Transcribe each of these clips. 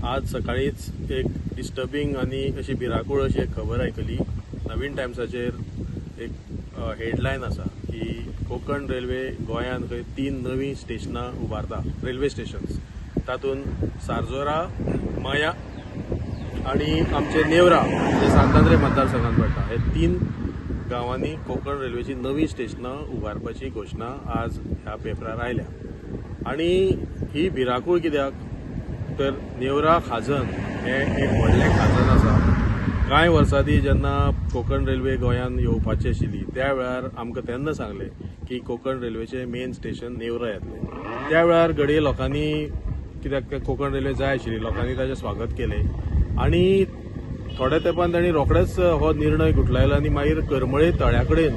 आज सकाळीच एक डिस्टर्बिंग आणि अशी भिराकूळ अशी एक खबर आयकली. नवीन टायम्साचेर एक हेडलायन आसा की कोकण रेल्वे गोंयांत खंय 3 नवीं स्टेशनां उबारता, रेल्वे स्टेशन्स. तातूंत सारजोरा, मया आणि आमचे नेवरा जे सांतांद्रे मतदारसंघात पडटा, हे 3 गांवांनी कोकण रेल्वेची नवीं स्टेशनां उबारपाची घोशणा आज ह्या पेपरार आयल्या. आणि ही भिराकूळ कित्याक तर नेवरा खाजन हे एक व्हडलें खाजन आसा. कांय वर्सां जेन्ना कोकण रेल्वे गोंयांत येवपाची आशिल्ली त्या वेळार आमकां तेन्ना सांगले की कोकण रेल्वेचें मेन स्टेशन नेवरा येतलें. त्या वेळार घडये लोकांनी, कित्याक कोकण रेल्वे जाय आशिल्ली, लोकांनी ताचें स्वागत केलें आणि थोड्या तेंपान तांणी रोखडेच हो निर्णय घुटलायलो आणि मागीर करमळे तळ्या कडेन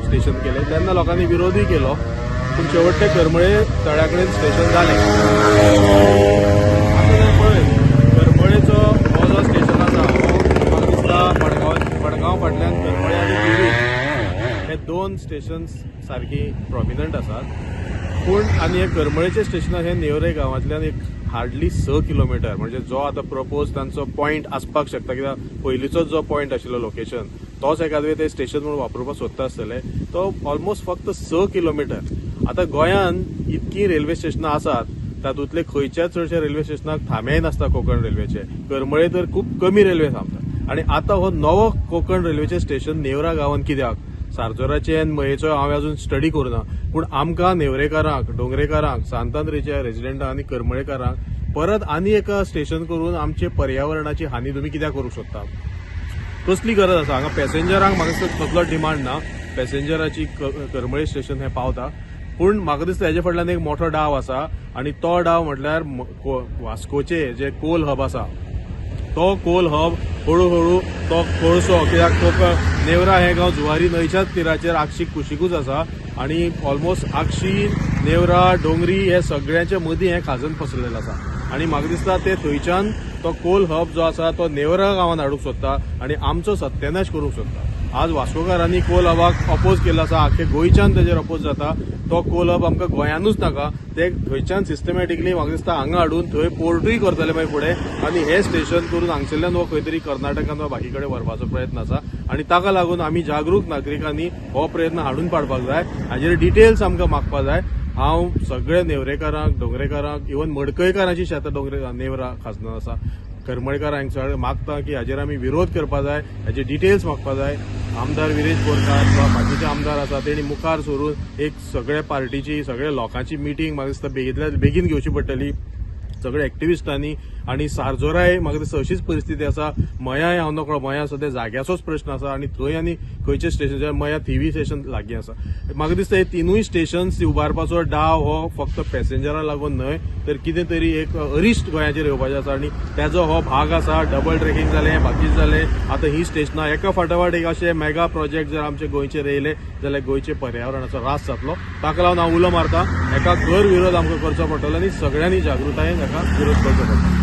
स्टेशन केलें. तेन्ना लोकांनी विरोधूय केलो, पूण शेवटे करमळे तळ्या कडेन स्टेशन जालें. करमळेचो हो जो स्टेशन आसा हो म्हाका दिसता मडगांव फाटल्यान करमळे आनी दिवली हे 2 स्टेशन्स सारकी प्रॉमिनंट आसात. पूण आनी हे करमळेचे स्टेशन हे नेवरे गांवांतल्यान एक हार्डली 6 किलोमीटर, म्हणजे जो आता प्रपोज तांचो पॉयंट आसपाक शकता, कित्याक पयलींचोच जो पॉयंट आशिल्लो लोकेशन तोच एखादे ते स्टेशन म्हणून वापरपाक सोदता आसतले, तो ऑलमोस्ट फक्त 6 किलोमीटर. आता गोंयांत इतकी रेल्वे स्टेशनां आसात, तातूंतले खंयच्याच चडशा रेल्वे स्टेशनाक थांबेय नासता कोकण रेल्वेचे. करमळे तर खूब कमी रेल्वे थांबतात. आणि आता हो नवो कोकण रेल्वेचे स्टेशन नेवरा गांवांत कित्याक? सारजोराचे आनी मयेचो हांवें अजून स्टडी करूना, पूण आमकां नेवरेकारांक, डोंगरेकारांक, सांतांद्रेच्या रेजिडेंटांक आनी करमळेकारांक परत आनी एका स्टेशन करून आमचे पर्यावरणाची हानी तुमी कित्याक करूंक सोदता? कसली गरज आसा? हांगा पॅसेंजरांक म्हाका दिसता कसलो डिमांड ना. पॅसेंजराची करमळे स्टेशन हें पावता. पूण म्हाका दिसता हेजे फाटल्यान एक मोठो डाव आसा, आणि तो डाव म्हटल्यार वास्कोचे जे कोल हब आसा, तो कोल हब हळू तो कोळसो, कित्याक नेवरा हे गांव जुवारी न्हंयच्याच तीराचेर आगशीक कुशीकूच आसा आणि ऑलमोस्ट आगशी, नेवरा, डोंगरी हे सगळ्यांच्या मदीं हें खाजन पसरलेलें आसा. आणि म्हाका दिसता ते थंयच्यान तो कोल हब जो आसा तो नेवरा गांवांत हाडूंक सोदता आणि आमचो सत्यानाश करूंक सोदता. आज वास्कोकारांनी कोल हबाक अपोज केल्लो आसा, आख्खे गोंयच्यान तेजेर अपोज जाता. तो कोल हब आमकां गोंयानूच नाका, ते थंयच्यान सिस्टमॅटिकली म्हाका दिसता हांगा हाडून थंय पोर्टूय करतले मागीर फुडें, आनी हे स्टेशन करून हांगसरल्यान हो खंय तरी कर्नाटकांत वा बाकी कडेन व्हरपाचो प्रयत्न आसा. आणि ताका लागून आमी जागरूक नागरिकांनी हो प्रयत्न हाडून पाडपाक जाय. हाजेर डिटेल्स आमकां मागपाक जाय. हांव सगळे नेवरेकारांक, डोंगरेकारांक, इवन मडकयकारांची शेतां नेवरा खाजनांत आसा, करमळेकारांक मागता की हाजेर आमी विरोध करपा जाय, हाचे डिटेल्स मागपा जाय. आमदार विरेश बोरकार वा बाकीचे आमदार आसा तेणी मुखार सरून एक सगळ्या पार्टीची, सगळ्या लोकांची मिटींग म्हाका दिसता बेगीन घेवची पडटली, सगळ्या एक्टिविस्टांनी. आणि सारजोराय म्हाका दिसता अशीच परिस्थिती आसा. मयाय हांव नकळो, मया सद्या जाग्याचोच प्रश्न आसा आणि थंय आनी खंयचे स्टेशन, मया थिवी स्टेशन लागीं आसा. म्हाका दिसता हे 3 स्टेशन्स उबारपाचो डाव हो फक्त पॅसेंजरांक लागून न्हय, तर कितें तरी एक अरिश्ट गोंयाचेर येवपाचें आसा आणि त्याचो हो भाग आसा. डबल ट्रॅकिंग जालें, बाकीच जालें. आता ही स्टेशनां एका फाटाफाट एक अशे मेगा प्रोजेक्ट जर आमचे गोंयचेर येयले जाल्यार गोंयचे पर्यावरणाचो ऱ्हास जातलो. ताका लागून हांव उलो मारता, हेका कर विरोध आमकां करचो पडटलो आणि सगळ्यांनी जागृतायेन हेका विरोध करचो पडटलो.